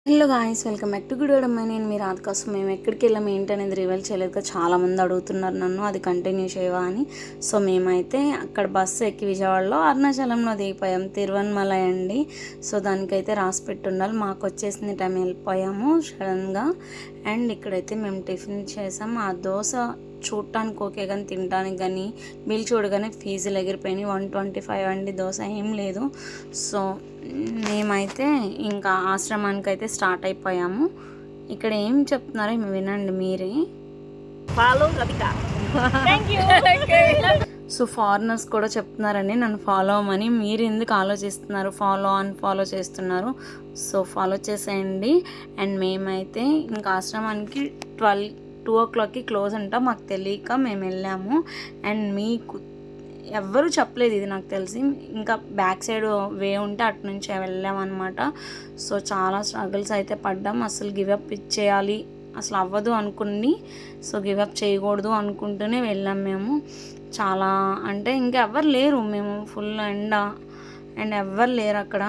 Hello guys, welcome back to good అమ్మాయి. నేను మీ రాధ కోసం మేము ఎక్కడికి వెళ్ళాము ఏంటి అనేది రివీల్ చేయలేదు. చాలామంది అడుగుతున్నారు నన్ను అది కంటిన్యూ చేయవా అని. సో మేమైతే అక్కడ బస్సు ఎక్కి విజయవాడలో అరుణాచలంలో దిగిపోయాం. తిరువన్మల అండి. సో దానికైతే రాసి పెట్టి ఉండాలి. మాకు వచ్చేసింది టైం, వెళ్ళిపోయాము సడన్గా. అండ్ ఇక్కడైతే మేము టిఫిన్ చేసాం. ఆ దోశ చూడటానికి ఓకే కానీ తినడానికి కానీ బిల్ చూడగానే ఫీజులు ఎగిరిపోయినాయి. 125 అండి దోశ, ఏం లేదు. సో మేమైతే ఇంకా ఆశ్రమానికి అయితే స్టార్ట్ అయిపోయాము. ఇక్కడ ఏం చెప్తున్నారో వినండి మీరే. ఫాలో రవిక. సో ఫారినర్స్ కూడా చెప్తున్నారండి నన్ను ఫాలో అవ్వమని. మీరు ఎందుకు ఆలోచిస్తున్నారు, ఫాలో చేస్తున్నారు. సో ఫాలో చేసేయండి. అండ్ మేమైతే ఇంకా ఆశ్రమానికి 2 o'clockకి క్లోజ్ అంట. మాకు తెలియక మేము వెళ్ళాము. అండ్ మీకు ఎవ్వరూ చెప్పలేదు ఇది నాకు తెలిసి. ఇంకా బ్యాక్ సైడ్ వే ఉంటే అటు నుంచి వెళ్ళామన్నమాట. సో చాలా స్ట్రగుల్స్ అయితే పడ్డాం. అసలు గివప్ ఇచ్చేయాలి, అసలు అవ్వదు అనుకుని, సో గివప్ చేయకూడదు అనుకుంటూనే వెళ్ళాం మేము. చాలా అంటే ఇంకా ఎవ్వరు లేరు, మేము ఫుల్ ఎండ అండ్ ఎవ్వరు లేరు అక్కడ.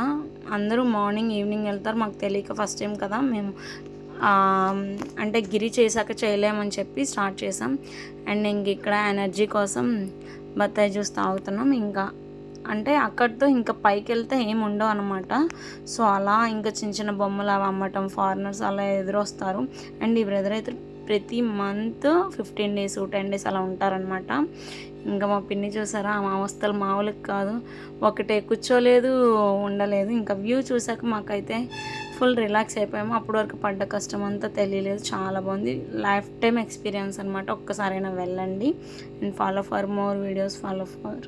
అందరూ మార్నింగ్ ఈవినింగ్ వెళ్తారు. మాకు తెలియక ఫస్ట్ టైం కదా మేము అంటే గిరి చేశాక చేయలేమని చెప్పి స్టార్ట్ చేసాం. అండ్ ఇంక ఇక్కడ ఎనర్జీ కోసం బత్తాయి జ్యూస్ తాగుతున్నాం. ఇంకా అంటే అక్కడితో ఇంకా పైకి వెళ్తే ఏమి ఉండవు అనమాట. సో అలా ఇంకా చిన్న చిన్న బొమ్మలు అవి అమ్మటం, ఫారినర్స్ అలా ఎదురొస్తారు. అండ్ ఈ బ్రదర్ అయితే ప్రతి మంత్ 15 days 10 days అలా ఉంటారనమాట. ఇంకా మా పిన్ని చూసారా, మా అవస్థలు మామూలుగా కాదు. ఒకటే కూర్చోలేదు, ఉండలేదు. ఇంకా వ్యూ చూసాక మాకైతే ఫుల్ రిలాక్స్ అయిపోయాము. అప్పటి వరకు పడ్డ కష్టం అంతా తెలియలేదు. చాలా బాగుంది, లైఫ్ టైం ఎక్స్పీరియన్స్ అనమాట. ఒక్కసారైనా వెళ్ళండి. And follow for more videos, follow for